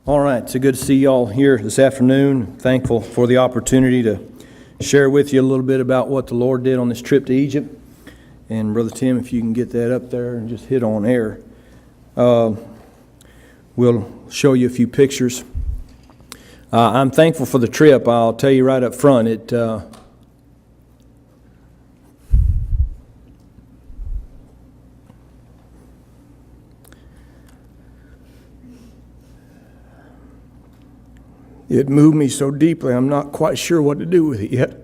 All right, it's good to see y'all here this afternoon. Thankful for the opportunity to share with you a little bit about what the Lord did on this trip to Egypt. And Brother Tim, if you can get that up there and just hit on air. We'll show you a few pictures. I'm thankful for the trip. I'll tell you right up front, it moved me so deeply, I'm not quite sure what to do with it yet.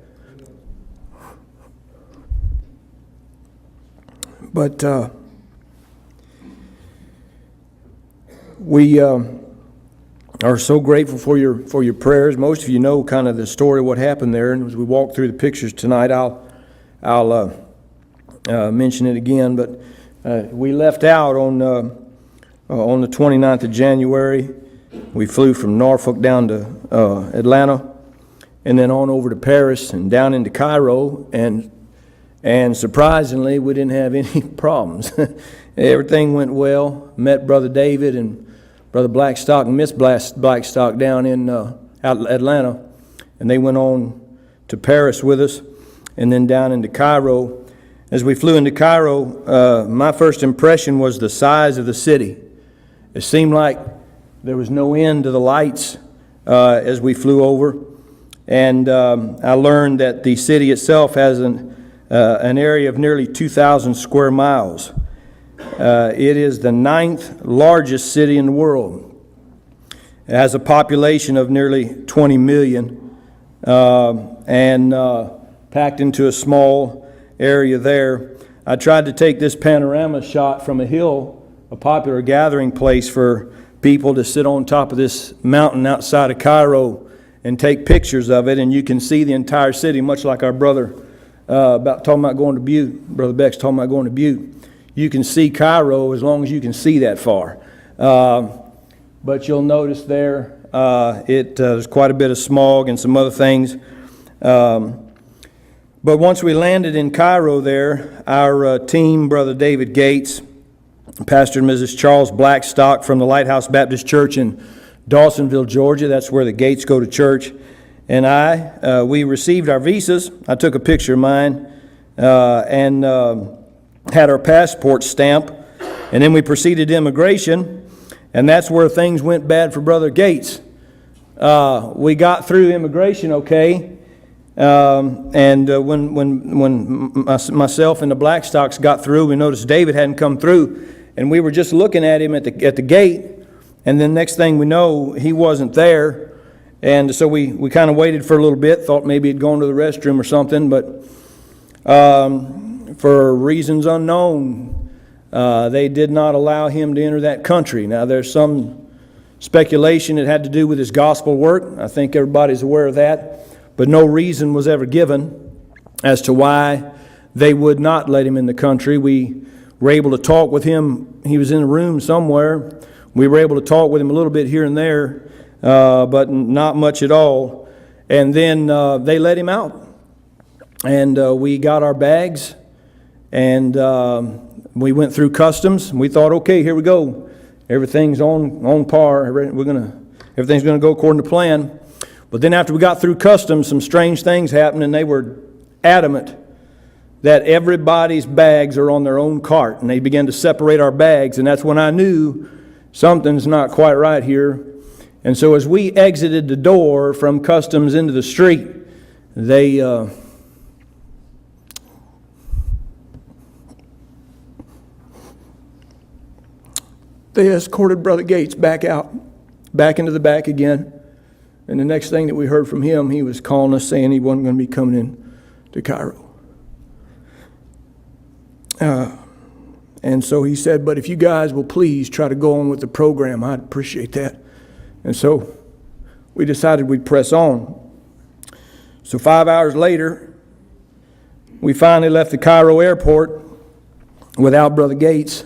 But we are so grateful for your prayers. Most of you know kind of the story of what happened there, and as we walk through the pictures tonight, I'll mention it again. But we left out on the 29th of January. We flew from Norfolk down to Atlanta, and then on over to Paris and down into Cairo, and surprisingly, we didn't have any problems. Everything went well. Met Brother David and Brother Blackstock and Miss Blackstock down in Atlanta, and they went on to Paris with us, and then down into Cairo. As we flew into Cairo, my first impression was the size of the city. It seemed like there was no end to the lights as we flew over, and I learned that the city itself has an area of nearly 2,000 square miles. It is the 9th largest city in the world. It has a population of nearly 20 million, and packed into a small area there. I tried to take this panorama shot from a hill, a popular gathering place for people to sit on top of this mountain outside of Cairo and take pictures of it, and you can see the entire city, much like our brother talking about going to Butte. Brother Beck's talking about going to Butte. You can see Cairo as long as you can see that far. But you'll notice there there's quite a bit of smog and some other things. But once we landed in Cairo there, our team, Brother David Gates, Pastor and Mrs. Charles Blackstock from the Lighthouse Baptist Church in Dawsonville, Georgia. That's where the Gates go to church. And we received our visas. I took a picture of mine and had our passport stamp. And then we proceeded to immigration, and that's where things went bad for Brother Gates. We got through immigration okay, and when myself and the Blackstocks got through, we noticed David hadn't come through. And we were just looking at him at the gate, and then next thing we know, he wasn't there. And so we kind of waited for a little bit, thought maybe he'd gone to the restroom or something, but for reasons unknown, they did not allow him to enter that country. Now, there's some speculation it had to do with his gospel work. I think everybody's aware of that, but no reason was ever given as to why they would not let him in the country. We were able to talk with him. He was in a room somewhere. We were able to talk with him a little bit here and there, but not much at all. And then they let him out. And we got our bags, and we went through customs. We thought, okay, here we go. Everything's on par. Everything's going to go according to plan. But then after we got through customs, some strange things happened, and they were adamant that everybody's bags are on their own cart. And they began to separate our bags, and that's when I knew something's not quite right here. And so as we exited the door from customs into the street, they escorted Brother Gates back into the back again. And the next thing that we heard from him, he was calling us saying he wasn't going to be coming in to Cairo. And so he said, but if you guys will please try to go on with the program, I'd appreciate that. And so we decided we'd press on. So 5 hours later, we finally left the Cairo airport without Brother Gates.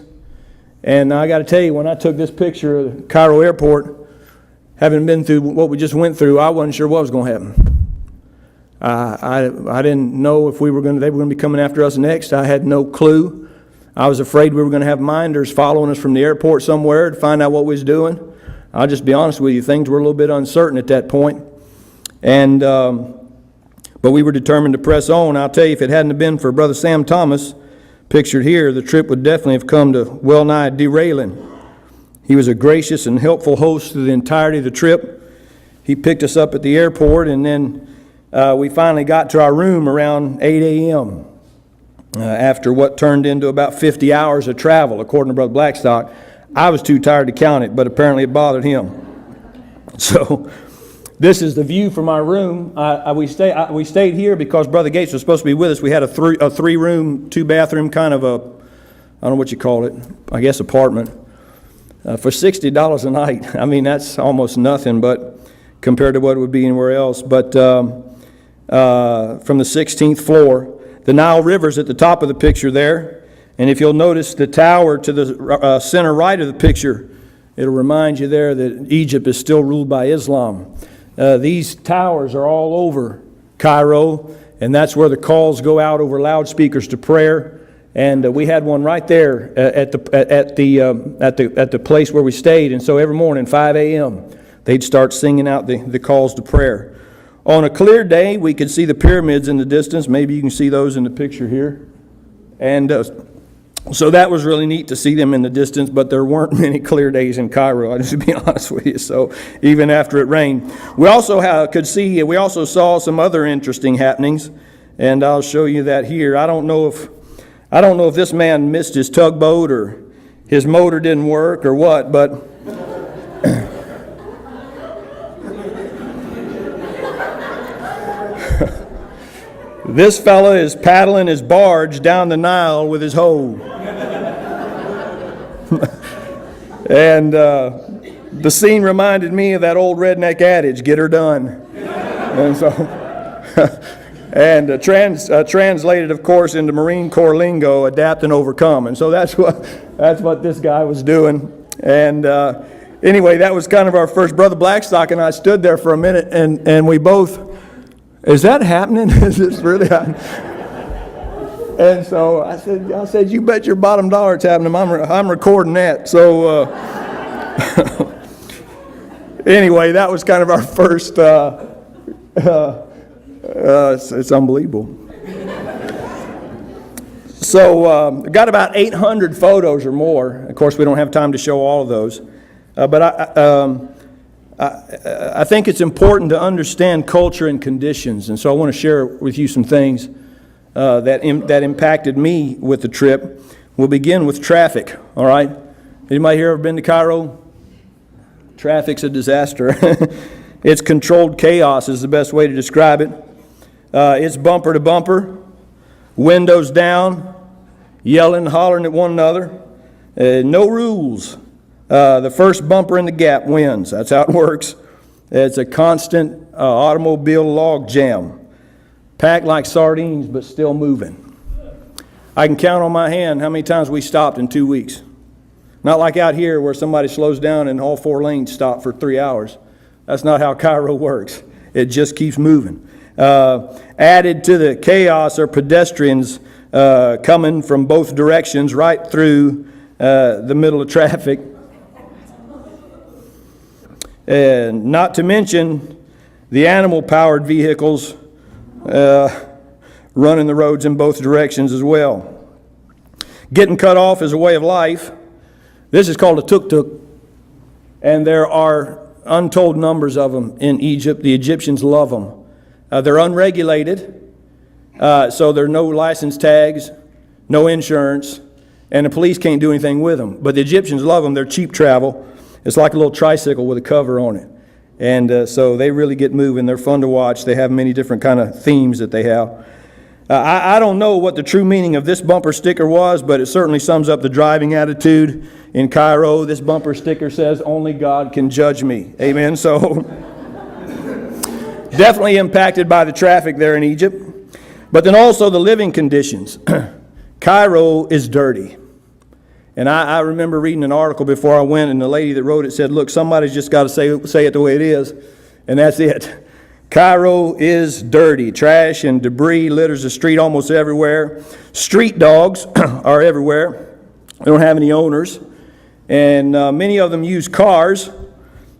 And I got to tell you, when I took this picture of the Cairo airport, having been through what we just went through, I wasn't sure what was going to happen. I didn't know if they were going to be coming after us next. I had no clue. I was afraid we were going to have minders following us from the airport somewhere to find out what we was doing. I'll just be honest with you, things were a little bit uncertain at that point. And, but we were determined to press on. I'll tell you, if it hadn't been for Brother Sam Thomas, pictured here, the trip would definitely have come to well nigh derailing. He was a gracious and helpful host through the entirety of the trip. He picked us up at the airport, and then we finally got to our room around 8 a.m. After what turned into about 50 hours of travel, according to Brother Blackstock. I was too tired to count it, but apparently it bothered him. So this is the view from our room. We stayed here because Brother Gates was supposed to be with us. We had a three-room, two-bathroom kind of a, I don't know what you call it, I guess apartment, for $60 a night. I mean, that's almost nothing, but compared to what it would be anywhere else. But from the 16th floor, the Nile River's at the top of the picture there. And if you'll notice the tower to the center right of the picture, it'll remind you there that Egypt is still ruled by Islam. These towers are all over Cairo, and that's where the calls go out over loudspeakers to prayer. And we had one right there at the place where we stayed. And so every morning, 5 a.m., they'd start singing out the calls to prayer. On a clear day, we could see the pyramids in the distance. Maybe you can see those in the picture here. And so that was really neat to see them in the distance, but there weren't many clear days in Cairo, I'll just be honest with you. So even after it rained, we also saw some other interesting happenings, and I'll show you that here. I don't know if this man missed his tugboat or his motor didn't work or what, but this fella is paddling his barge down the Nile with his hoe. And the scene reminded me of that old redneck adage, get her done. And so, and translated, of course, into Marine Corps lingo, adapt and overcome. And so that's what this guy was doing. And anyway, that was kind of our first. Brother Blackstock and I stood there for a minute, and we both, is that happening? Is this really happening? And so I said, you bet your bottom dollar it's happening. I'm recording that. So anyway, that was kind of our first. It's unbelievable. So got about 800 photos or more. Of course, we don't have time to show all of those. But I think it's important to understand culture and conditions. And so I want to share with you some things that impacted me with the trip. We'll begin with traffic, all right? Anybody here ever been to Cairo? Traffic's a disaster. It's controlled chaos is the best way to describe it. It's bumper to bumper, windows down, yelling, hollering at one another. No rules. The first bumper in the gap wins. That's how it works. It's a constant automobile log jam. Packed like sardines, but still moving. I can count on my hand how many times we stopped in 2 weeks. Not like out here where somebody slows down and all 4 lanes stop for 3 hours. That's not how Cairo works. It just keeps moving. Added to the chaos are pedestrians coming from both directions right through the middle of traffic. And not to mention the animal-powered vehicles running the roads in both directions as well. Getting cut off is a way of life. This is called a tuk-tuk, and there are untold numbers of them in Egypt. The Egyptians love them. They're unregulated, so there are no license tags, no insurance, and the police can't do anything with them. But the Egyptians love them. They're cheap travel. It's like a little tricycle with a cover on it. And so they really get moving. They're fun to watch. They have many different kind of themes that they have. I don't know what the true meaning of this bumper sticker was, but it certainly sums up the driving attitude in Cairo. This bumper sticker says, only God can judge me. Amen. So definitely impacted by the traffic there in Egypt. But then also the living conditions. Cairo is dirty. And I remember reading an article before I went, and the lady that wrote it said, look, somebody's just got to say it the way it is, and that's it. Cairo is dirty. Trash and debris litters the street almost everywhere. Street dogs are everywhere. They don't have any owners. And many of them use cars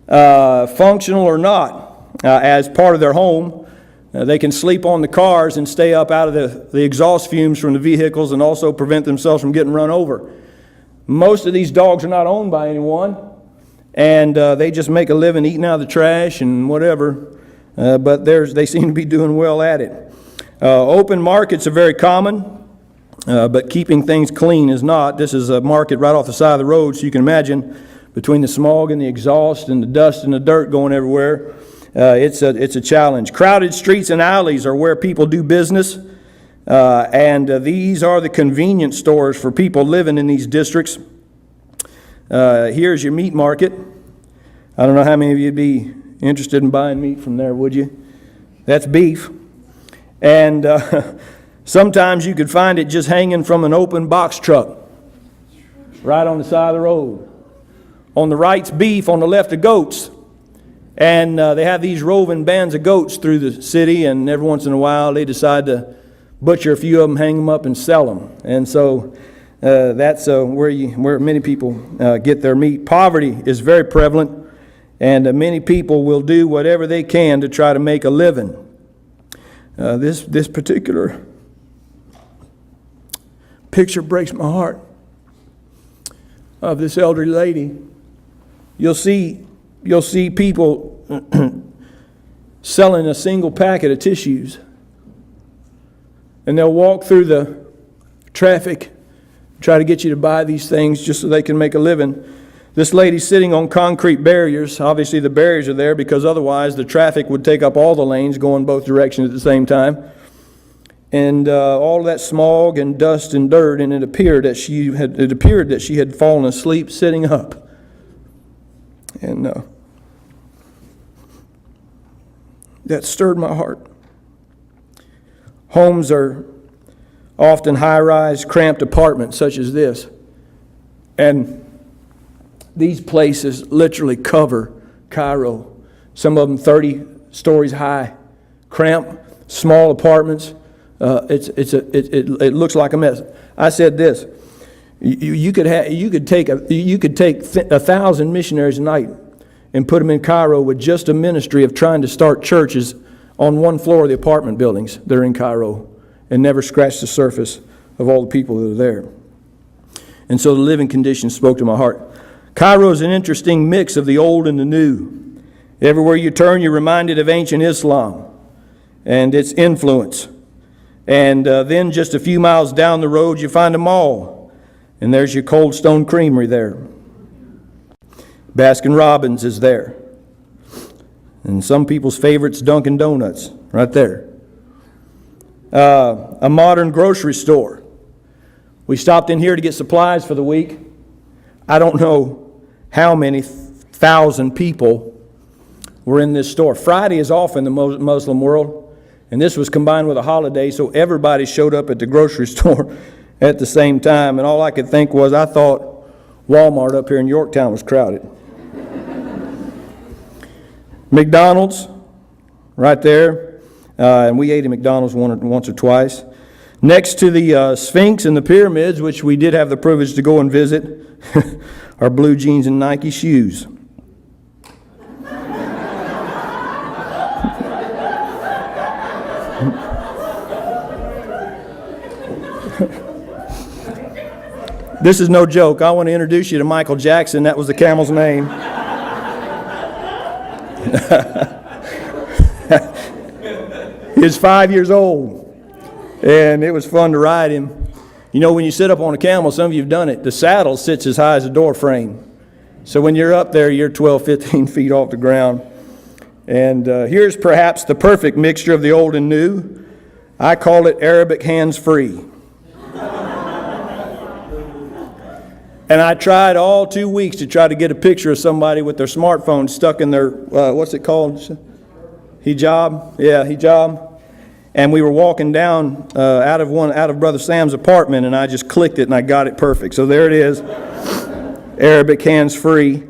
functional or not, as part of their home. They can sleep on the cars and stay up out of the exhaust fumes from the vehicles and also prevent themselves from getting run over. Most of these dogs are not owned by anyone, and they just make a living eating out of the trash and whatever, but they seem to be doing well at it. Open markets are very common, but keeping things clean is not. This is a market right off the side of the road, so you can imagine between the smog and the exhaust and the dust and the dirt going everywhere, it's a challenge. Crowded streets and alleys are where people do business, and these are the convenience stores for people living in these districts. Here's your meat market. I don't know how many of you would be interested in buying meat from there, would you? That's beef. And sometimes you could find it just hanging from an open box truck right on the side of the road. On the right's beef, on the left are goats. And they have these roving bands of goats through the city, and every once in a while they decide to butcher a few of them, hang them up, and sell them. And so that's where many people get their meat. Poverty is very prevalent, and many people will do whatever they can to try to make a living. This particular picture breaks my heart of this elderly lady. You'll see people selling a single packet of tissues, and they'll walk through the traffic, try to get you to buy these things just so they can make a living. This lady's sitting on concrete barriers. Obviously the barriers are there because otherwise the traffic would take up all the lanes going both directions at the same time. And all of that smog and dust and dirt, and it appeared that she had fallen asleep sitting up. And that stirred my heart. Homes are often high-rise, cramped apartments such as this. And these places literally cover Cairo. Some of them 30 stories high, cramped, small apartments. It looks like a mess. I said this: you could take 1,000 missionaries a night and put them in Cairo with just a ministry of trying to start churches on one floor of the apartment buildings that are in Cairo, and never scratch the surface of all the people that are there. And so the living conditions spoke to my heart. Cairo is an interesting mix of the old and the new. Everywhere you turn, you're reminded of ancient Islam and its influence. And then just a few miles down the road, you find a mall, and there's your Cold Stone Creamery there. Baskin Robbins is there. And some people's favorites, Dunkin' Donuts, right there. A modern grocery store. We stopped in here to get supplies for the week. I don't know how many thousand people were in this store. Friday is off in the Muslim world, and this was combined with a holiday, so everybody showed up at the grocery store at the same time. And all I could think was, I thought Walmart up here in Yorktown was crowded. McDonald's, right there. And we ate at McDonald's once or twice. Next to the Sphinx and the pyramids, which we did have the privilege to go and visit, are blue jeans and Nike shoes. This is no joke. I want to introduce you to Michael Jackson. That was the camel's name. He's 5 years old, and it was fun to ride him. You know, when you sit up on a camel, some of you have done it, the saddle sits as high as a door frame. So when you're up there, you're 12, 15 feet off the ground. And here's perhaps the perfect mixture of the old and new. I call it Arabic hands-free. And I tried all 2 weeks to try to get a picture of somebody with their smartphone stuck in their, what's it called? Hijab? Yeah, hijab. And we were walking down out of Brother Sam's apartment, and I just clicked it and I got it perfect. So there it is, Arabic hands-free.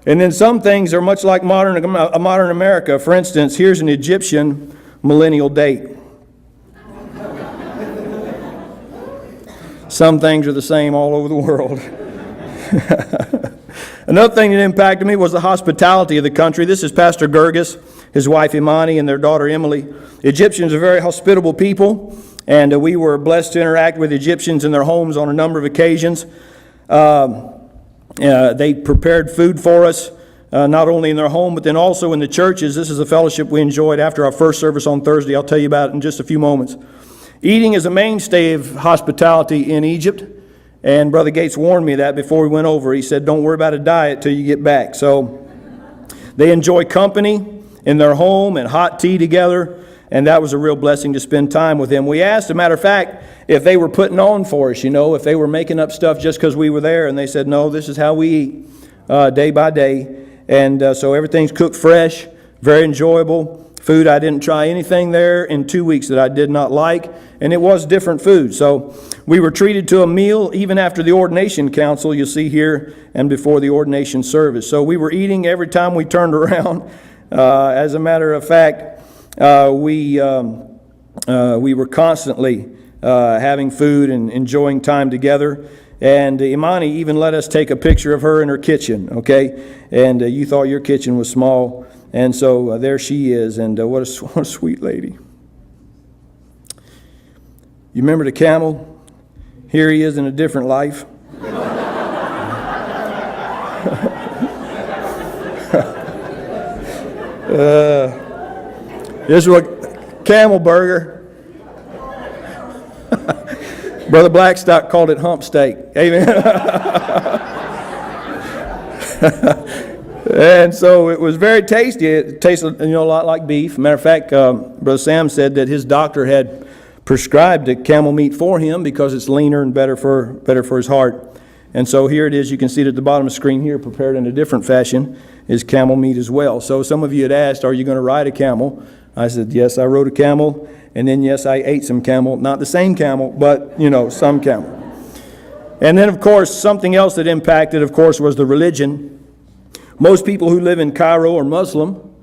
And then some things are much like modern America. For instance, here's an Egyptian millennial date. Some things are the same all over the world. Another thing that impacted me was the hospitality of the country. This is Pastor Gergis, his wife Imani, and their daughter Emily. Egyptians are very hospitable people, and we were blessed to interact with Egyptians in their homes on a number of occasions. They prepared food for us, not only in their home, but then also in the churches. This is a fellowship we enjoyed after our first service on Thursday. I'll tell you about it in just a few moments. Eating is a mainstay of hospitality in Egypt, and Brother Gates warned me that before we went over. He said, don't worry about a diet till you get back. So they enjoy company in their home and hot tea together, and that was a real blessing to spend time with them. We asked, as a matter of fact, if they were putting on for us, if they were making up stuff just because we were there, and they said, no, this is how we eat day by day. And so everything's cooked fresh, very enjoyable food. I didn't try anything there in 2 weeks that I did not like, and it was different food. So we were treated to a meal even after the ordination council, you'll see here, and before the ordination service. So we were eating every time we turned around. As a matter of fact, we were constantly having food and enjoying time together. And Imani even let us take a picture of her in her kitchen, okay? And you thought your kitchen was small. And so there she is, and what a sweet lady. You remember the camel? Here he is in a different life. This is what camel burger. Brother Blackstock called it hump steak. Amen. And so it was very tasty. It tasted, a lot like beef. Matter of fact, Brother Sam said that his doctor had prescribed the camel meat for him because it's leaner and better for his heart. And so here it is. You can see it at the bottom of the screen here, prepared in a different fashion, is camel meat as well. So some of you had asked, are you going to ride a camel? I said, yes, I rode a camel. And then, yes, I ate some camel. Not the same camel, but, some camel. And then, of course, something else that impacted, of course, was the religion. Most people who live in Cairo are Muslim.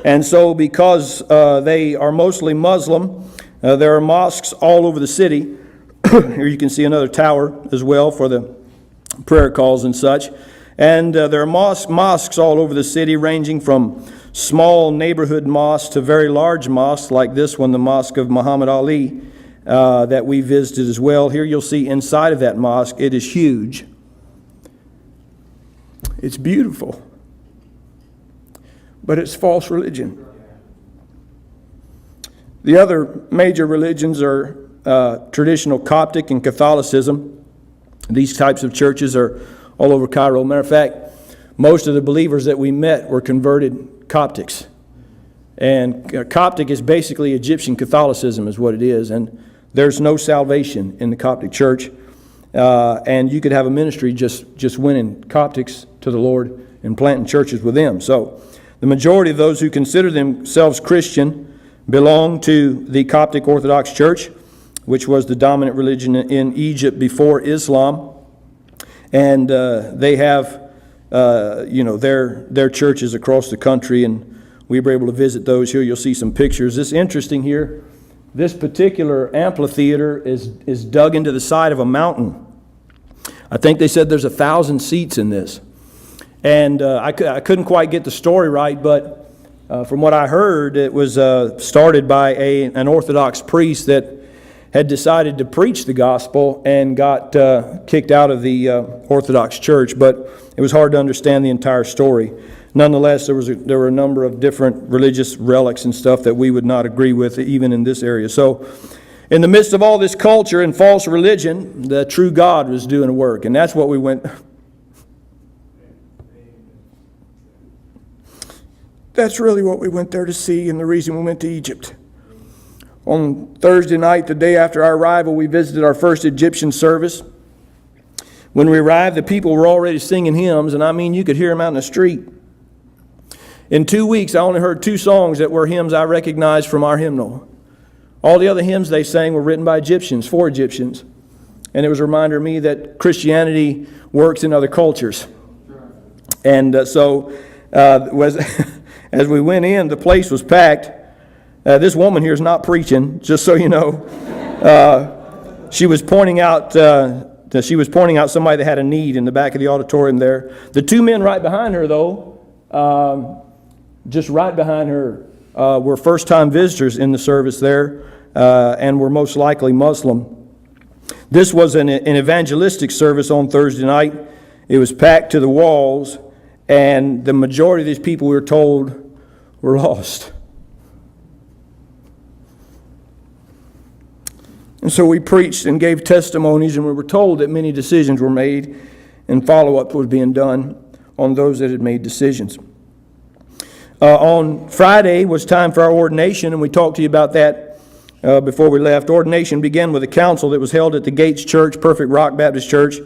And so because they are mostly Muslim, there are mosques all over the city. Here you can see another tower as well for the prayer calls and such. And there are mosques all over the city, ranging from small neighborhood mosques to very large mosques like this one, the Mosque of Muhammad Ali, that we visited as well. Here you'll see inside of that mosque, it is huge. It's beautiful. But it's false religion. The other major religions are traditional Coptic and Catholicism. These types of churches are all over Cairo. Matter of fact, most of the believers that we met were converted Coptics. And Coptic is basically Egyptian Catholicism is what it is. And there's no salvation in the Coptic church. And you could have a ministry just winning Coptics to the Lord and planting churches with them. So the majority of those who consider themselves Christian belong to the Coptic Orthodox Church, which was the dominant religion in Egypt before Islam. And they have, their churches across the country, and we were able to visit those. Here you'll see some pictures. This is interesting here. This particular amphitheater is dug into the side of a mountain. I think they said there's 1,000 seats in this. And I couldn't quite get the story right, but from what I heard, it was started by an Orthodox priest that had decided to preach the gospel and got kicked out of the Orthodox Church. But it was hard to understand the entire story. Nonetheless, there were a number of different religious relics and stuff that we would not agree with, even in this area. So in the midst of all this culture and false religion, the true God was doing a work. And that's what we went... That's really what we went there to see, and the reason we went to Egypt. On Thursday night, the day after our arrival, we visited our first Egyptian service. When we arrived, the people were already singing hymns, and I mean, you could hear them out in the street. In 2 weeks, I only heard 2 songs that were hymns I recognized from our hymnal. All the other hymns they sang were written by Egyptians, for Egyptians. And it was a reminder to me that Christianity works in other cultures. And as we went in, the place was packed. This woman here is not preaching, just so you know. She was pointing out She was pointing out somebody that had a need in the back of the auditorium there. The two men right behind her, though, just right behind her, were first-time visitors in the service there, and were most likely Muslim. This was an evangelistic service on Thursday night. It was packed to the walls, and the majority of these people, we were told, were lost. And so we preached and gave testimonies, and we were told that many decisions were made and follow-up was being done on those that had made decisions. On Friday was time for our ordination, and we talked to you about that before we left. Ordination began with a council that was held at the Gates Church, Perfect Rock Baptist Church.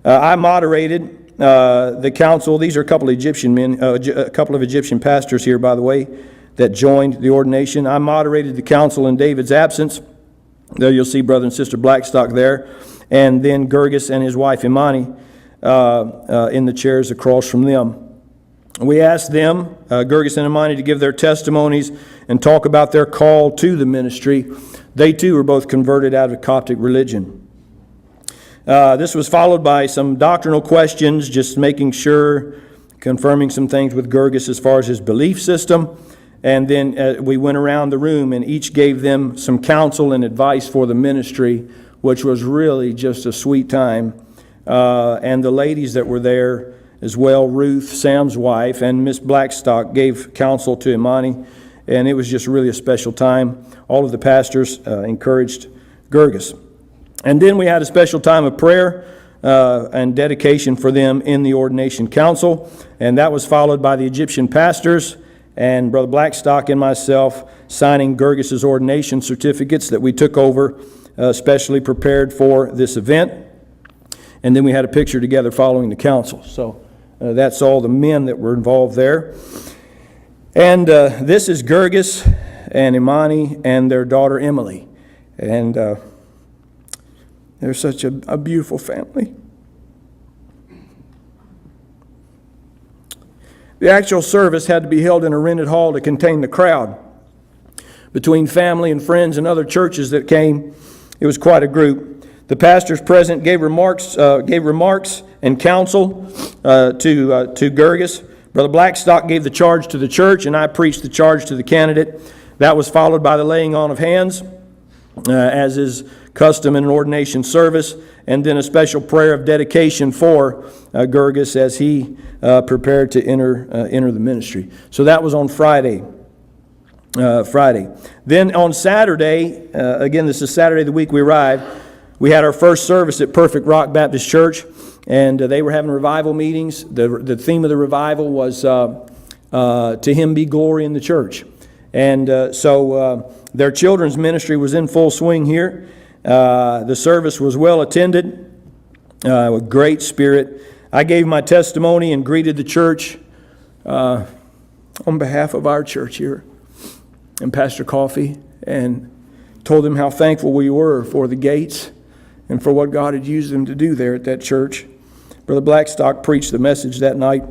I moderated the council. These are a couple of Egyptian men, a couple of Egyptian pastors here, by the way, that joined the ordination. I moderated the council in David's absence. There you'll see Brother and Sister Blackstock there, and then Gerges and his wife Imani in the chairs across from them. We asked them, Gerges and Imani, to give their testimonies and talk about their call to the ministry. They too were both converted out of Coptic religion. This was followed by some doctrinal questions, just making sure, confirming some things with Gerges as far as his belief system. And then we went around the room and each gave them some counsel and advice for the ministry, which was really just a sweet time. And the ladies that were there as well, Ruth, Sam's wife, and Miss Blackstock gave counsel to Imani. And it was just really a special time. All of the pastors encouraged Gerges. And then we had a special time of prayer and dedication for them in the ordination council. And that was followed by the Egyptian pastors and Brother Blackstock and myself signing Gerges' ordination certificates that we took over, specially prepared for this event. And then we had a picture together following the council. So that's all the men that were involved there. And this is Gerges and Imani and their daughter Emily. And they're such a beautiful family. The actual service had to be held in a rented hall to contain the crowd. Between family and friends and other churches that came, it was quite a group. The pastors present gave remarks and counsel to Gerges. Brother Blackstock gave the charge to the church, and I preached the charge to the candidate. That was followed by the laying on of hands, as is custom in an ordination service, and then a special prayer of dedication for Gerges as he prepared to enter the ministry. So that was on Friday. Then on Saturday, again, this is Saturday the week we arrived, we had our first service at Perfect Rock Baptist Church, and they were having revival meetings. The theme of the revival was To Him Be Glory in the Church. And so their children's ministry was in full swing here. The service was well attended, with great spirit. I gave my testimony and greeted the church on behalf of our church here and Pastor Coffey, and told them how thankful we were for the Gates and for what God had used them to do there at that church. Brother Blackstock preached the message that night,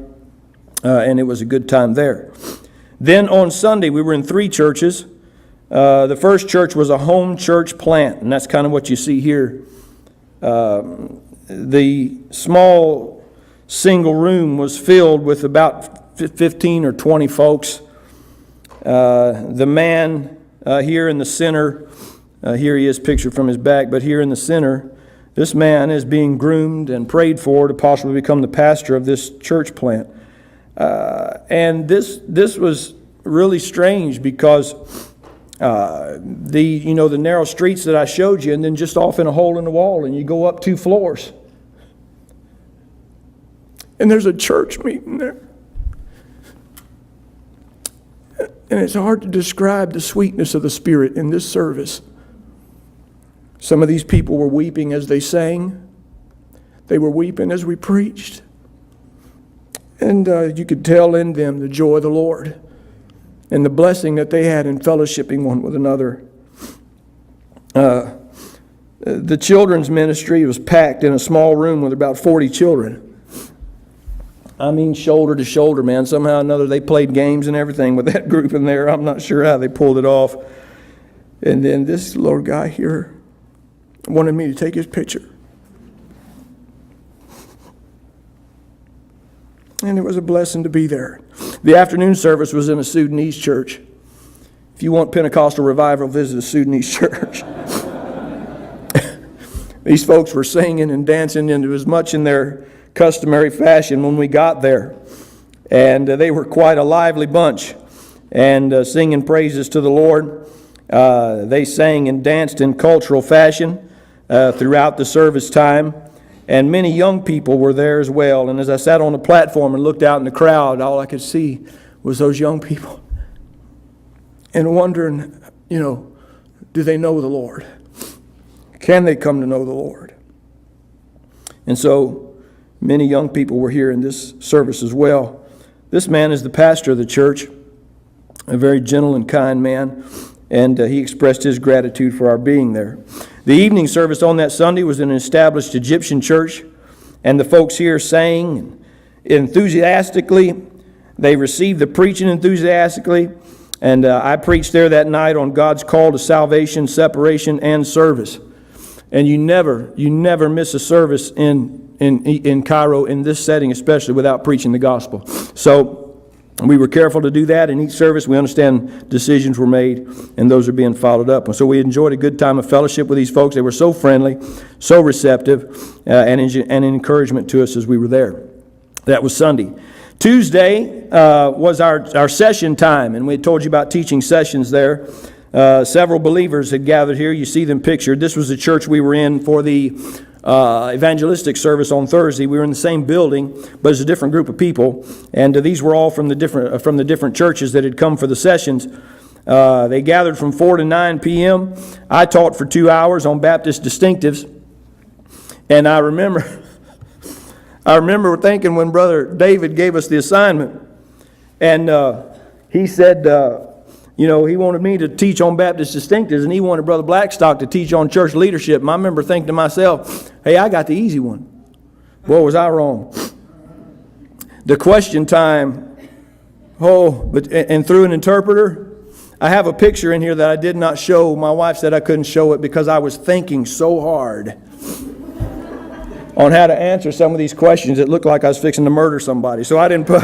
and it was a good time there. Then on Sunday, we were in 3 churches. The first church was a home church plant, and that's kind of what you see here. The small single room was filled with about 15 or 20 folks. The man here in the center, here he is pictured from his back, but here in the center, this man is being groomed and prayed for to possibly become the pastor of this church plant. And this was really strange because the narrow streets that I showed you, and then just off in a hole in the wall, and you go up 2 floors, and there's a church meeting there. And it's hard to describe the sweetness of the Spirit in this service. Some of these people were weeping as they sang. They were weeping as we preached. And you could tell in them the joy of the Lord and the blessing that they had in fellowshipping one with another. The children's ministry was packed in a small room with about 40 children. I mean, shoulder to shoulder, man. Somehow or another, they played games and everything with that group in there. I'm not sure how they pulled it off. And then this little guy here wanted me to take his picture. And it was a blessing to be there. The afternoon service was in a Sudanese church. If you want Pentecostal revival, visit a Sudanese church. These folks were singing and dancing, and it was much in their customary fashion when we got there. And they were quite a lively bunch, and singing praises to the Lord. They sang and danced in cultural fashion throughout the service time. And many young people were there as well. And as I sat on the platform and looked out in the crowd, all I could see was those young people. And wondering, do they know the Lord? Can they come to know the Lord? And so many young people were here in this service as well. This man is the pastor of the church, a very gentle and kind man, and he expressed his gratitude for our being there. The evening service on that Sunday was in an established Egyptian church, and the folks here sang enthusiastically. They received the preaching enthusiastically, and I preached there that night on God's call to salvation, separation, and service. And you never miss a service in Cairo, in this setting especially, without preaching the gospel. So we were careful to do that in each service. We understand decisions were made, and those are being followed up. And so we enjoyed a good time of fellowship with these folks. They were so friendly, so receptive, and an encouragement to us as we were there. That was Sunday. Tuesday was our session time, and we had told you about teaching sessions there. Several believers had gathered here. You see them pictured. This was the church we were in for the evangelistic service on Thursday. We were in the same building, but it's a different group of people. And these were all from the different churches that had come for the sessions. They gathered from 4 to 9 p.m. I taught for 2 hours on Baptist distinctives. And I remember thinking when Brother David gave us the assignment, and he said, he wanted me to teach on Baptist distinctives, and he wanted Brother Blackstock to teach on church leadership. And I remember thinking to myself, hey, I got the easy one. Boy, was I wrong. The question time, and through an interpreter, I have a picture in here that I did not show. My wife said I couldn't show it because I was thinking so hard on how to answer some of these questions. It looked like I was fixing to murder somebody. So I didn't put...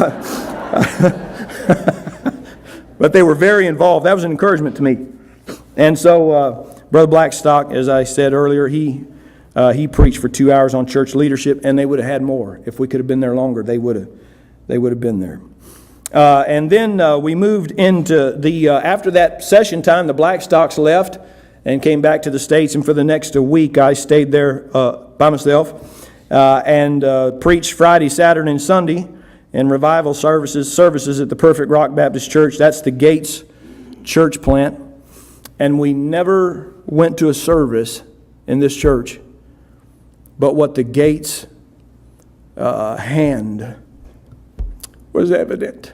But they were very involved. That was an encouragement to me. And so Brother Blackstock, as I said earlier, he preached for 2 hours on church leadership, and they would have had more. If we could have been there longer, they would have been there. And then we moved into after that session time, the Blackstocks left and came back to the States. And for the next week, I stayed there by myself and preached Friday, Saturday, and Sunday. And revival services at the Perfect Rock Baptist Church. That's the Gates church plant. And we never went to a service in this church but what the Gates hand was evident.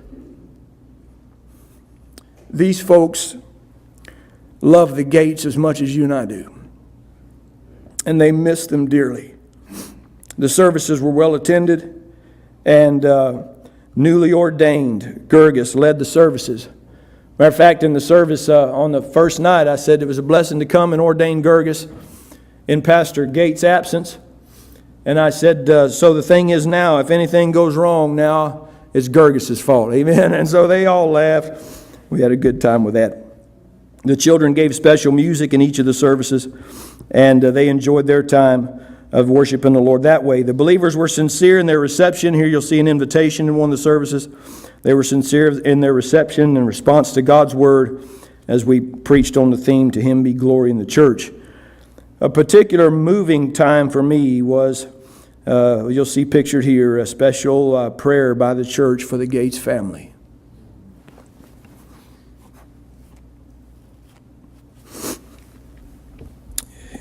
These folks love the Gates as much as you and I do. And they miss them dearly. The services were well attended. And newly ordained Gerges led the services. Matter of fact, in the service on the first night, I said it was a blessing to come and ordain Gerges in Pastor Gates' absence. And I said, so the thing is now, if anything goes wrong now, it's Gerges' fault. Amen? And so they all laughed. We had a good time with that. The children gave special music in each of the services, and they enjoyed their time of worshiping the Lord that way. The believers were sincere in their reception. Here you'll see an invitation in one of the services. They were sincere in their reception in response to God's word as we preached on the theme, To Him Be Glory in the Church. A particular moving time for me was, you'll see pictured here, a special prayer by the church for the Gates family.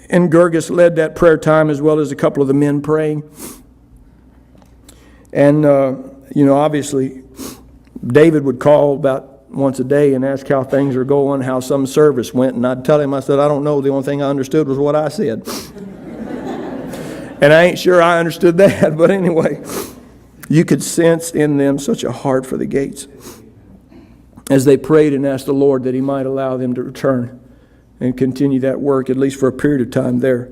And Gerges led that prayer time as well as a couple of the men praying. And, obviously, David would call about once a day and ask how things are going, how some service went. And I'd tell him, I said, I don't know. The only thing I understood was what I said. And I ain't sure I understood that. But anyway, you could sense in them such a heart for the Gates as they prayed and asked the Lord that He might allow them to return and continue that work, at least for a period of time there.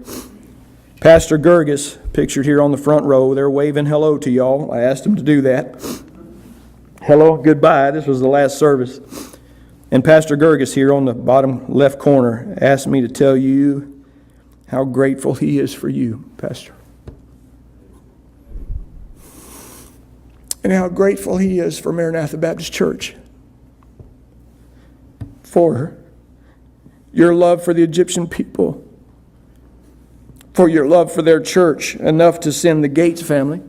Pastor Gerges, pictured here on the front row, they're waving hello to y'all. I asked them to do that. Hello, goodbye. This was the last service. And Pastor Gerges here on the bottom left corner asked me to tell you how grateful he is for you, Pastor. And how grateful he is for Maranatha Baptist Church. For your love for the Egyptian people. For your love for their church, enough to send the Gates family.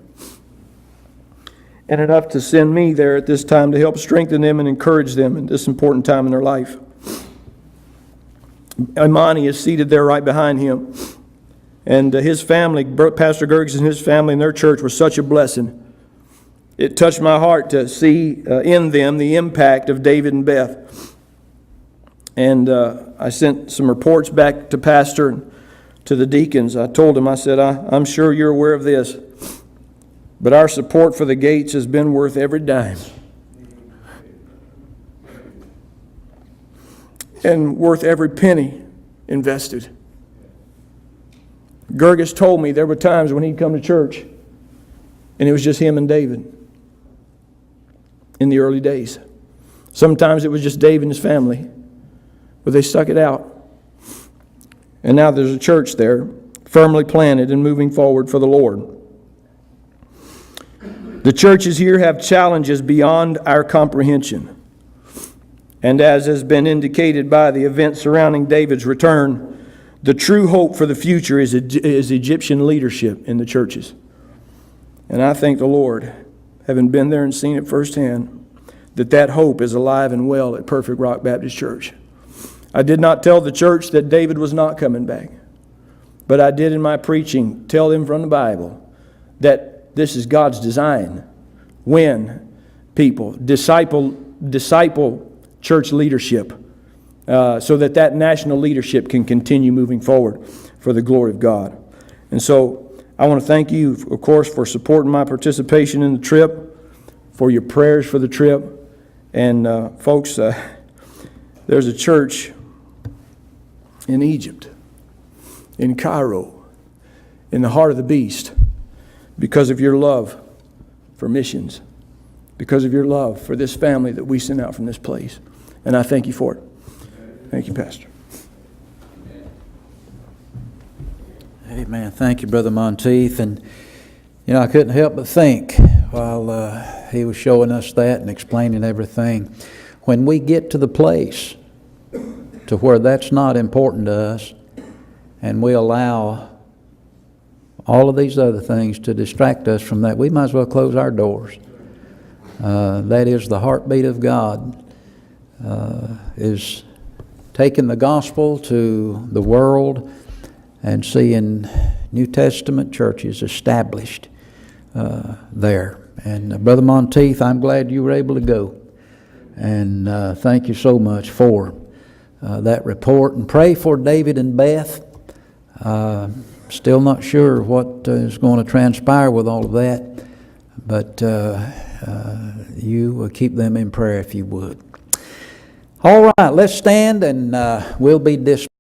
And enough to send me there at this time to help strengthen them and encourage them in this important time in their life. Imani is seated there right behind him. And his family, Pastor Gerges and his family and their church were such a blessing. It touched my heart to see in them the impact of David and Beth. And I sent some reports back to Pastor and to the deacons. I told them, I said, I'm sure you're aware of this, but our support for the Gates has been worth every dime. And worth every penny invested. Gerges told me there were times when he'd come to church and it was just him and David in the early days. Sometimes it was just David and his family, but they stuck it out. And now there's a church there, firmly planted and moving forward for the Lord. The churches here have challenges beyond our comprehension. And as has been indicated by the events surrounding David's return, the true hope for the future is Egyptian leadership in the churches. And I thank the Lord, having been there and seen it firsthand, that hope is alive and well at Perfect Rock Baptist Church. I did not tell the church that David was not coming back, but I did in my preaching tell them from the Bible that this is God's design when people disciple church leadership so that national leadership can continue moving forward for the glory of God. And so I want to thank you, of course, for supporting my participation in the trip, for your prayers for the trip. And folks, there's a church in Egypt, in Cairo, in the heart of the beast, because of your love for missions, because of your love for this family that we sent out from this place. And I thank you for it. Thank you, Pastor. Amen. Thank you, Brother Monteith. And, I couldn't help but think while he was showing us that and explaining everything, when we get to the place to where that's not important to us and we allow all of these other things to distract us from that, we might as well close our doors. That is the heartbeat of God, is taking the gospel to the world and seeing New Testament churches established there. And Brother Monteith, I'm glad you were able to go. And thank you so much for that report. And pray for David and Beth. Still not sure what is going to transpire with all of that. But you keep them in prayer if you would. All right, let's stand and we'll be dismissed.